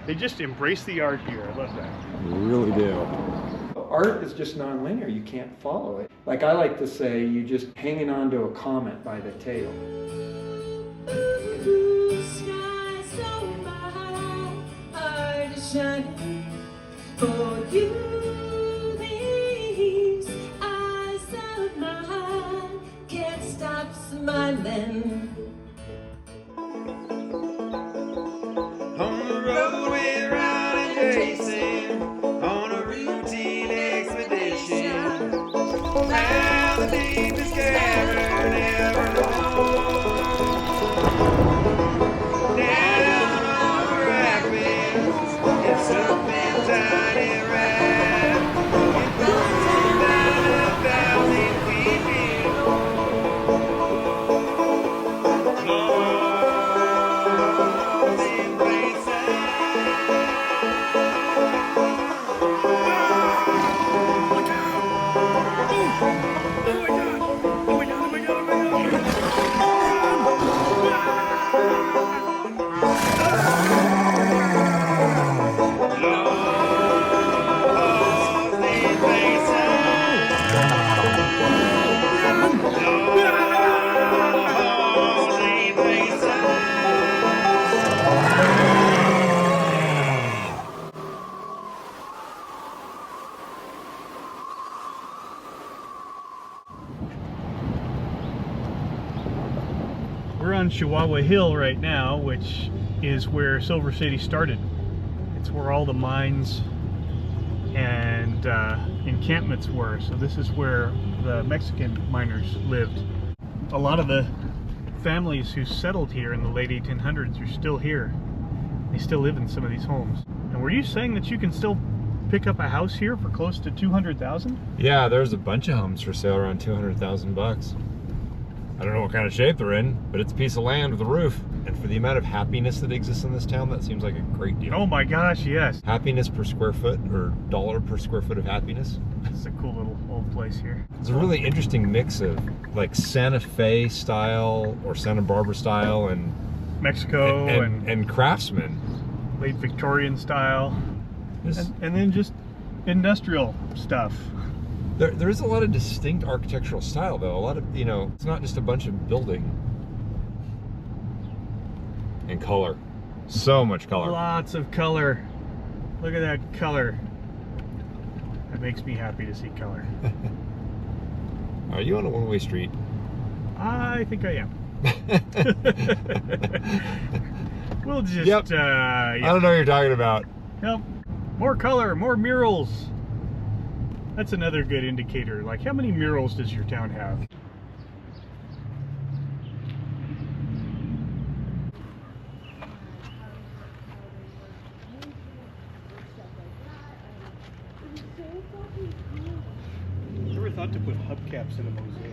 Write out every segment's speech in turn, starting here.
They just embrace the art here. I love that. We really do. Art is just non-linear. You can't follow it. Like I like to say, you're just hanging on to a comet by the tail. Sky so bright, heart is shining for you. These eyes of mine can't stop smiling. On the road we're out and racing, on a routine expedition. Now the deepest cavern ever known. Down on the rapids, it's something tiny red. It goes down 1,000 feet below. We're on Chihuahua Hill right now, which is where Silver City started. It's where all the mines and encampments were. So this is where the Mexican miners lived. A lot of the families who settled here in the late 1800s are still here. They still live in some of these homes. And were you saying that you can still pick up a house here for close to 200,000? Yeah, there's a bunch of homes for sale around 200,000 bucks. I don't know what kind of shape they're in, but it's a piece of land with a roof. And for the amount of happiness that exists in this town, that seems like a great deal. Oh my gosh, yes. Happiness per square foot, or dollar per square foot of happiness. It's a cool little old place here. It's a really interesting mix of like Santa Fe style or Santa Barbara style and Mexico and craftsmen. Late Victorian style. This- And then just industrial stuff. There is a lot of distinct architectural style though. A lot of, you know, it's not just a bunch of building. And color. So much color. Lots of color. Look at that color. That makes me happy to see color. Are you on a one-way street? I think I am. We'll just, Yep. yeah. I don't know what you're talking about. Yep. More color, more murals. That's another good indicator. Like, how many murals does your town have? Never thought to put hubcaps in a mosaic.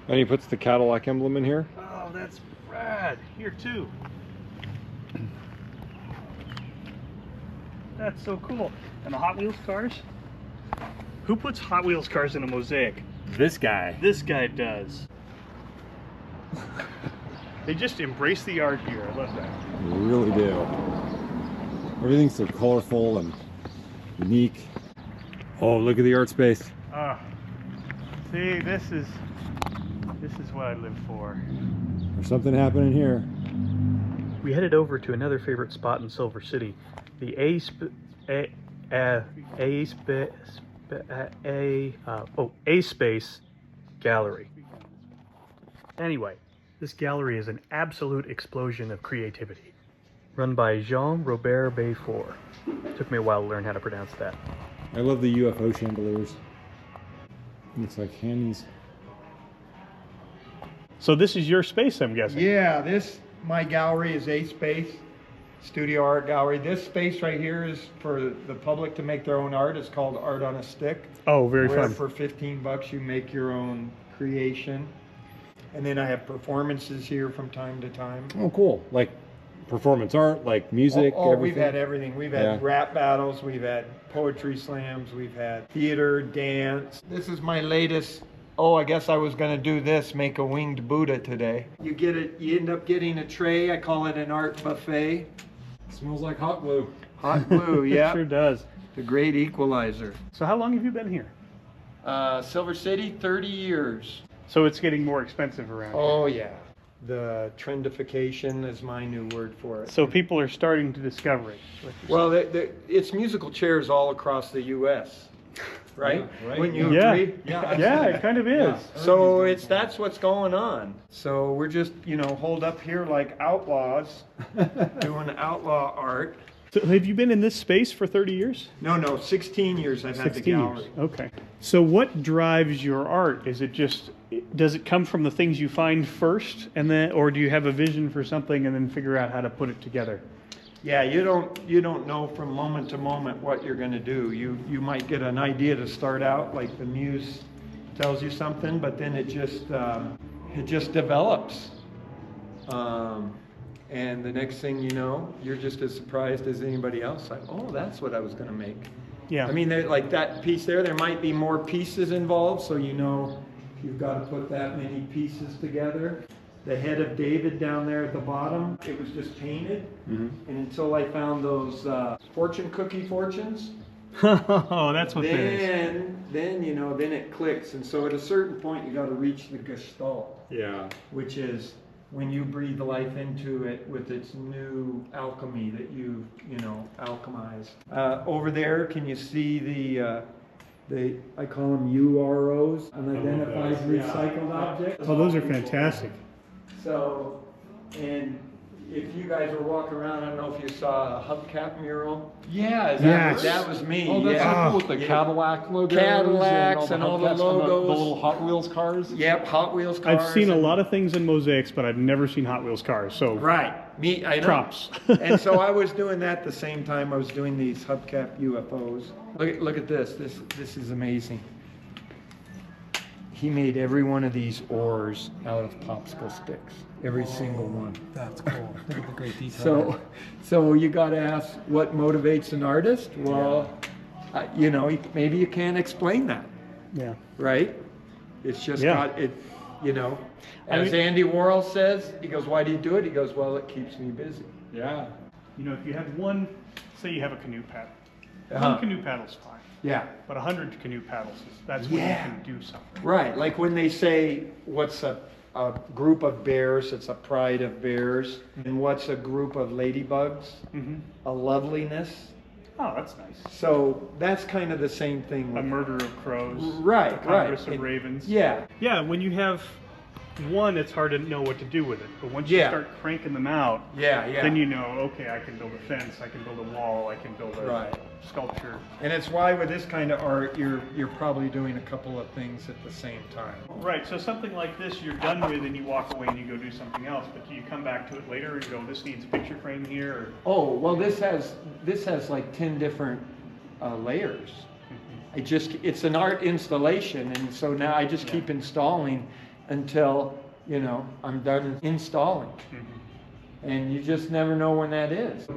And he puts the Cadillac emblem in here. Oh, that's rad. Here too. That's so cool. And the Hot Wheels cars? Who puts Hot Wheels cars in a mosaic? This guy. This guy does. They just embrace the art here. I love that. We really do. Everything's so colorful and unique. Oh, look at the art space. Ah, see, this is what I live for. There's something happening here. We headed over to another favorite spot in Silver City, the ASpace gallery. Anyway, this gallery is an absolute explosion of creativity, run by Jean-Robert Beaufort. Took me a while to learn how to pronounce that. I love the UFO chandeliers. Looks like handies. So this is your space, I'm guessing? Yeah, my gallery is ASpace, Studio Art Gallery. This space right here is for the public to make their own art. It's called Art on a Stick. Oh, very where fun. For 15 bucks you make your own creation. And then I have performances here from time to time. Oh, cool. Like performance art, like music, everything? We've had everything. We've had rap battles, we've had poetry slams, we've had theater, dance. This is my latest. Oh, I guess I was going to do this, make a winged Buddha today. You end up getting a tray. I call it an art buffet. Smells like hot glue. Hot glue, It yeah. sure does. The great equalizer. So how long have you been here? Silver City, 30 years. So it's getting more expensive around here. Oh, yeah. The trendification is my new word for it. So people are starting to discover it. is what you're Well, it's musical chairs all across the U.S., right? Yeah, right. Wouldn't you Yeah. agree? saying. Yeah, it kind of is. So that's what's going on. So we're just, holed up here like outlaws, doing outlaw art. So have you been in this space for 30 years? No, 16 years I've had the 16 gallery. years. Okay. So what drives your art? Is it just, does it come from the things you find first, and then, or do you have a vision for something and then figure out how to put it together? Yeah, you don't know from moment to moment what you're going to do. You might get an idea to start out, like the muse tells you something, but then it just develops. And the next thing you know, you're just as surprised as anybody else. Like, oh, that's what I was going to make. Yeah. I mean, like that piece there might be more pieces involved, so you've got to put that many pieces together. The head of David down there at the bottom, it was just painted. And until I found those fortune cookie fortunes, Oh, that's what that is. then it clicks. And so at a certain point, you got to reach the gestalt, Yeah. which is when you breathe life into it with its new alchemy that you alchemized. Over there, can you see the I call them UROs, unidentified recycled objects? Oh, those are fantastic. So, and if you guys were walking around, I don't know if you saw a hubcap mural. Yeah, Yes. that was me. Oh, that's yeah. so cool with the Cadillac logos. Cadillacs and all the hubcaps and logos. The little Hot Wheels cars. Yep, Hot Wheels cars. I've seen a and- lot of things in mosaics, but I've never seen Hot Wheels cars. So Right. I know. props. And so I was doing that the same time I was doing these hubcap UFOs. Look at this. This is amazing. He made every one of these oars out of popsicle sticks. Every single one. That's cool. Look at the great detail. So you got to ask what motivates an artist? Well, maybe you can't explain that, Yeah. right? It's just Yeah. got it, I As mean- Andy Warhol says, he goes, "Why do you do it?" He goes, "Well, it keeps me busy." Yeah. If you have say you have a canoe paddle. Uh-huh. One canoe paddle's fine. Yeah. But 100 canoe paddles, that's when Yeah. you can do something. Right, like when they say, what's a group of bears? It's a pride of bears. And what's a group of ladybugs? Mm-hmm. A loveliness. Oh, that's nice. So that's kind of the same thing. A murder of crows. Right, a Congress right. of ravens. Yeah. Yeah, when you have one, it's hard to know what to do with it. But once you Yeah. start cranking them out, Yeah. then you know, okay, I can build a fence, I can build a wall, I can build a Right. sculpture. And it's why with this kind of art, you're probably doing a couple of things at the same time. Right, so something like this you're done with and you walk away and you go do something else, but do you come back to it later and go, this needs a picture frame here? Or... Oh, well, this has like 10 different layers. It's an art installation, and so now I just keep installing until, I'm done installing. And you just never know when that is.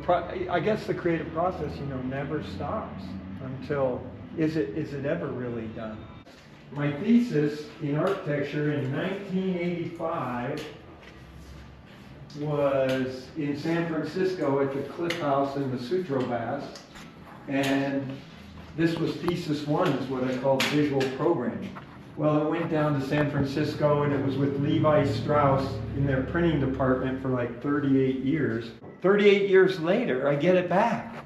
I guess the creative process, never stops until, is it ever really done? My thesis in architecture in 1985 was in San Francisco at the Cliff House in the Sutro Baths. And this was thesis one, is what I called visual programming. Well, it went down to San Francisco, and it was with Levi Strauss in their printing department for like 38 years. 38 years later, I get it back.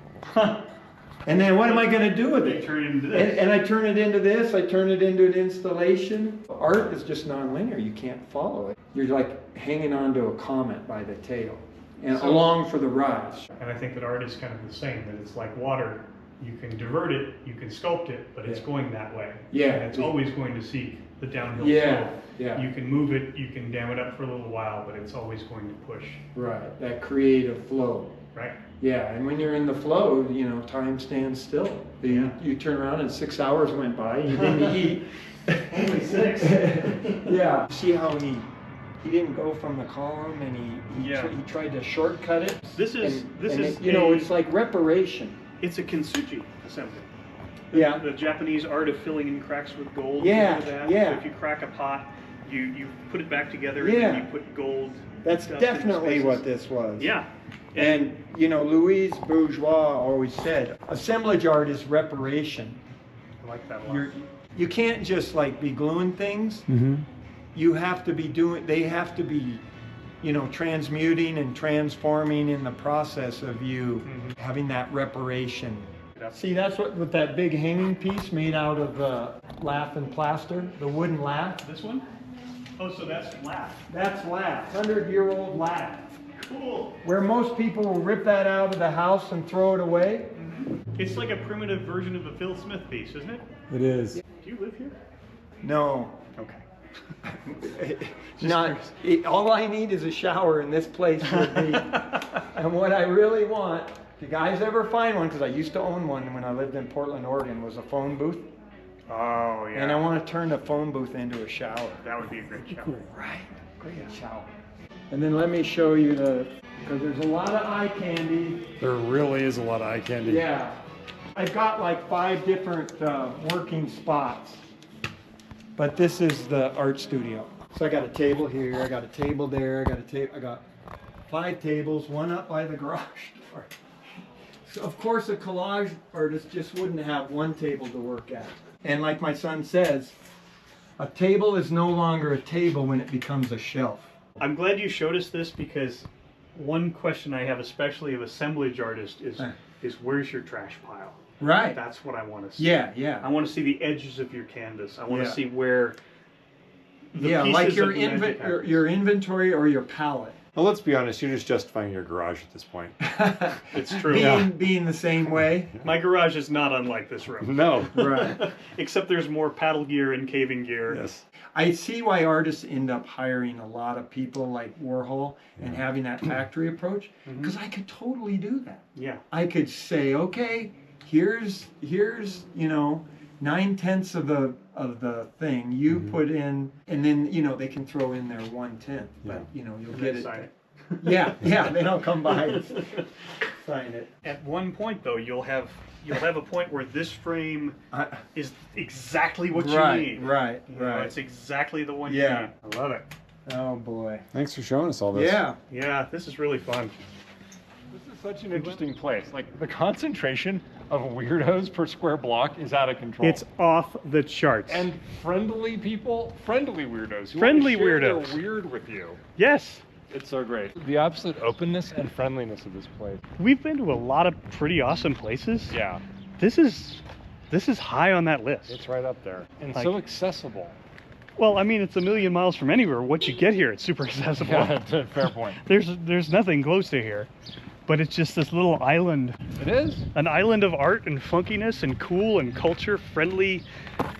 And then what am I going to do with it? Turn it into this. And I turn it into this, I turn it into an installation. Art is just nonlinear, you can't follow it. You're like hanging on to a comet by the tail, and along for the ride. And I think that art is kind of the same, that it's like water. You can divert it, you can sculpt it, but it's going that way. Yeah. And it's always going to seek the downhill Yeah, slope. yeah. You can move it, you can dam it up for a little while, but it's always going to push. Right, that creative flow. Right? Yeah, and when you're in the flow, time stands still. You turn around and 6 hours went by, you didn't eat. Only 6. Yeah. See how he didn't go from the column, and he tried to shortcut it. It's like reparation. It's a kintsugi assembly. Yeah. The Japanese art of filling in cracks with gold. Yeah, You know that? yeah. So if you crack a pot, you put it back together Yeah. and then you put gold. That's dust in definitely spaces. what this was. Yeah. And, you know, Louise Bourgeois always said, assemblage art is reparation. I like that a lot. You can't just like be gluing things. You have to be they have to be, you know, transmuting and transforming in the process of you having that reparation. See, that's what with that big hanging piece made out of lath and plaster, the wooden lath. This one? Oh, so that's lath. That's lath, 100-year-old lath. Cool. Where most people will rip that out of the house and throw it away. It's like a primitive version of a Phil Smith piece, isn't it? It is. Do you live here? No. Okay. All I need is a shower in this place with me. And what I really want, if you guys ever find one, because I used to own one when I lived in Portland, Oregon, was a phone booth. Oh, yeah. And I want to turn the phone booth into a shower. That would be a great shower. Right. Great shower. And then let me show you because there's a lot of eye candy. There really is a lot of eye candy. Yeah. I've got like 5 different working spots. But this is the art studio. So I got a table here, I got a table there, I got 5 tables, one up by the garage door. So of course a collage artist just wouldn't have one table to work at. And like my son says, a table is no longer a table when it becomes a shelf. I'm glad you showed us this because one question I have, especially of assemblage artists, is where's your trash pile? Right. That's what I want to see. Yeah. I want to see the edges of your canvas. I want to Yeah. see where the like pieces your of the magic happens. your inventory or your palette. Well, let's be honest, you're just justifying your garage at this point. It's true. Being the same way. My garage is not unlike this room. No. Right. Except there's more paddle gear and caving gear. Yes. I see why artists end up hiring a lot of people like Warhol and having that factory approach, because I could totally do that. Yeah. I could say, okay, here's you know 9/10 of the thing you put in, and then you know they can throw in their 1/10, but you know you'll And get then it. sign it. Yeah, they don't come by and sign it. At one point though, you'll have a point where this frame is exactly what you need. Right. You know, it's exactly the one you Yeah. need. I love it. Oh boy. Thanks for showing us all this. Yeah, this is really fun. This is such an interesting place. Like, the concentration of weirdos per square block is out of control. It's off the charts. And friendly people, friendly weirdos. Who Friendly want to share weirdos. their weird with you. Yes. It's so great. The absolute openness and friendliness of this place. We've been to a lot of pretty awesome places. Yeah, This is high on that list. it's right up there. And Like- so accessible. Well, I mean, it's a million miles from anywhere. Once you get here, it's super accessible. Yeah, fair point. There's nothing close to here, but it's just this little island, It is. an island of art and funkiness and cool and culture, friendly,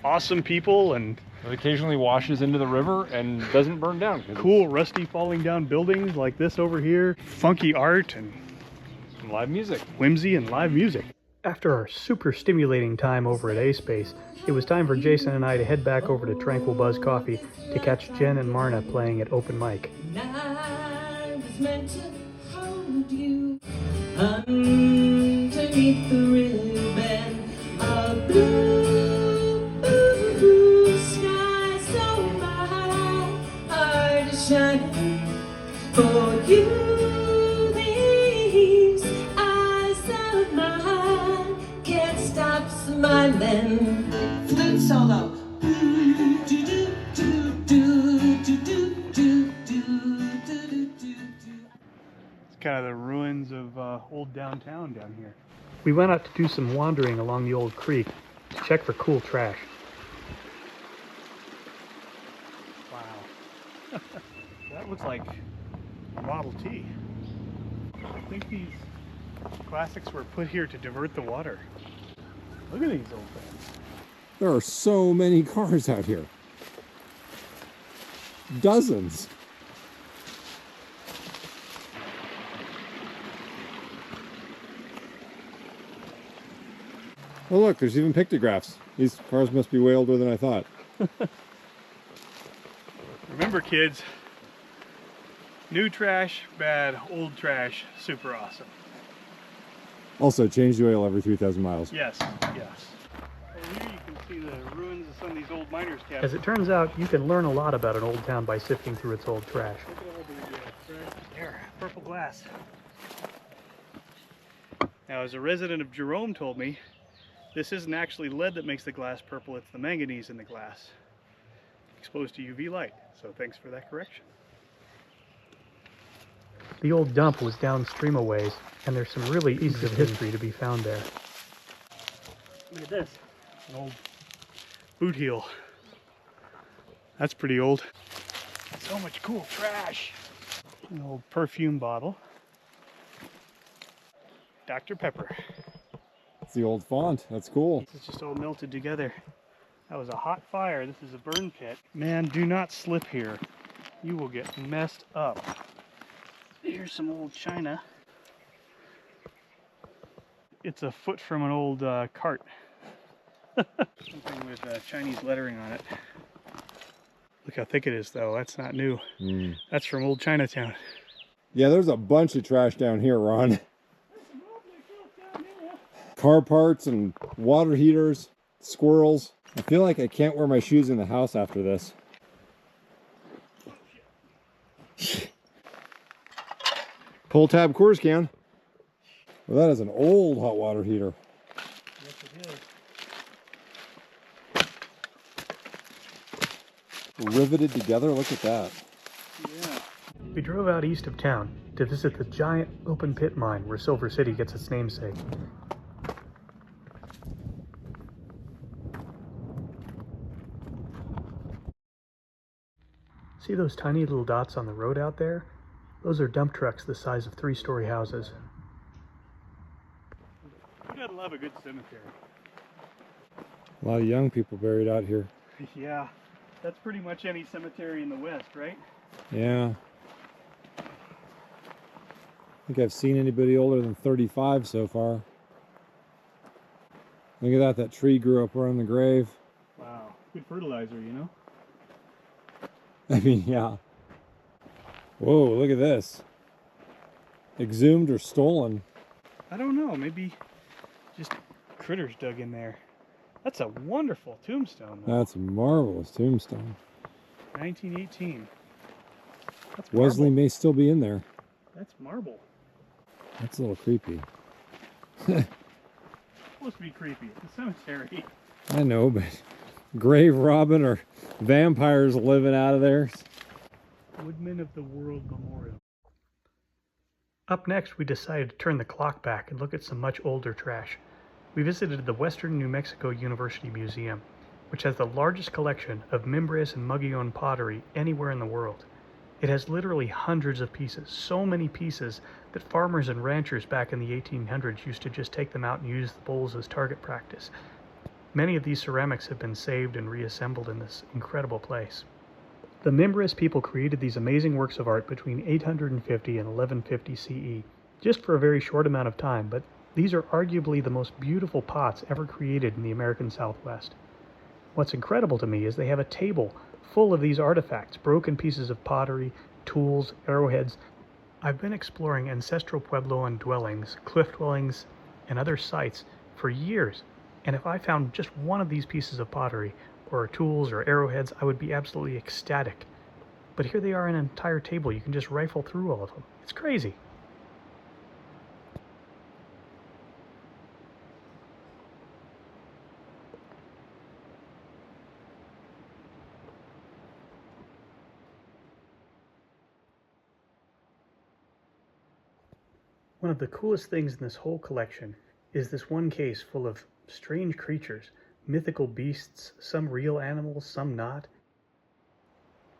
awesome people, and It occasionally washes into the river and doesn't burn down. 'Cause cool, rusty, falling down buildings like this over here, funky art and it's live music. whimsy and live music. After our super stimulating time over at ASpace, it was time for Jason and I to head back over to Tranquil Buzz Coffee to catch Jen and Marna playing at open mic. And I was meant to hold you underneath the ribbon of blue sky so my heart is shining for you. These eyes of mine can't stop smiling. Flute solo. It's kind of the ruins of old downtown down here. We went out to do some wandering along the old creek to check for cool trash. Wow. That looks like a Model T. I think these classics were put here to divert the water. Look at these old things. There are so many cars out here. Dozens. Oh look, there's even pictographs. These cars must be way older than I thought. Remember, kids, new trash, bad, old trash, super awesome. Also, change the oil every 3,000 miles. Yes, yes. Here you can see the ruins of some of these old miners' cabins. As it turns out, you can learn a lot about an old town by sifting through its old trash. Look at all the trash there, purple glass. Now, as a resident of Jerome told me, this isn't actually lead that makes the glass purple, it's the manganese in the glass, exposed to UV light. So thanks for that correction. The old dump was downstream a ways, and there's some really pieces of history to be found there. Look at this, an old boot heel. That's pretty old. So much cool trash. An old perfume bottle. Dr. Pepper. It's the old font. That's cool. It's just all melted together. That was a hot fire. This is a burn pit. Man, do not slip here. You will get messed up. Here's some old china. It's a foot from an old cart. Something with Chinese lettering on it. Look how thick it is, though. That's not new. That's from old Chinatown. Yeah, there's a bunch of trash down here, Ron. Car parts and water heaters, squirrels. I feel like I can't wear my shoes in the house after this. Pull tab quarters can. Well, that is an old hot water heater. Yes, it is. Riveted together, look at that. Yeah. We drove out east of town to visit the giant open pit mine where Silver City gets its namesake. See those tiny little dots on the road out there? Those are dump trucks the size of 3-story houses. You gotta love a good cemetery. A lot of young people buried out here. Yeah, that's pretty much any cemetery in the West, right? Yeah. I think I've seen anybody older than 35 so far. Look at that, that tree grew up around the grave. Wow, good fertilizer, you know? I mean, yeah. Whoa, look at this. Exhumed or stolen. I don't know, maybe just critters dug in there. That's a wonderful tombstone, though. That's a marvelous tombstone. 1918. That's Wesley marble. may still be in there. That's marble. That's a little creepy. It's supposed to be creepy. It's a cemetery. I know, but grave robbing or vampires living out of there. Woodman of the World Memorial. Up next, we decided to turn the clock back and look at some much older trash. We visited the Western New Mexico University Museum, which has the largest collection of Mimbres and Mogollon pottery anywhere in the world. It has literally hundreds of pieces, so many pieces that farmers and ranchers back in the 1800s used to just take them out and use the bowls as target practice. Many of these ceramics have been saved and reassembled in this incredible place. The Mimbres people created these amazing works of art between 850 and 1150 CE, just for a very short amount of time, but these are arguably the most beautiful pots ever created in the American Southwest. What's incredible to me is they have a table full of these artifacts, broken pieces of pottery, tools, arrowheads. I've been exploring ancestral Puebloan dwellings, cliff dwellings, and other sites for years, and if I found just one of these pieces of pottery, or tools or arrowheads, I would be absolutely ecstatic. But here they are in an entire table. You can just rifle through all of them. It's crazy. One of the coolest things in this whole collection is this one case full of strange creatures, mythical beasts, some real animals, some not,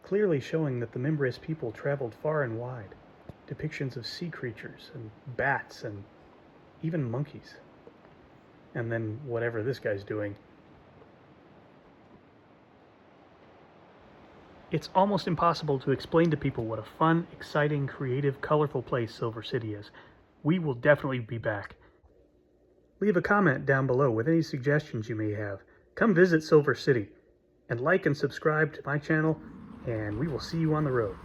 clearly showing that the Mimbres people traveled far and wide. Depictions of sea creatures and bats and even monkeys. And then whatever this guy's doing. It's almost impossible to explain to people what a fun, exciting, creative, colorful place Silver City is. We will definitely be back. Leave a comment down below with any suggestions you may have. Come visit Silver City, and like and subscribe to my channel, and we will see you on the road.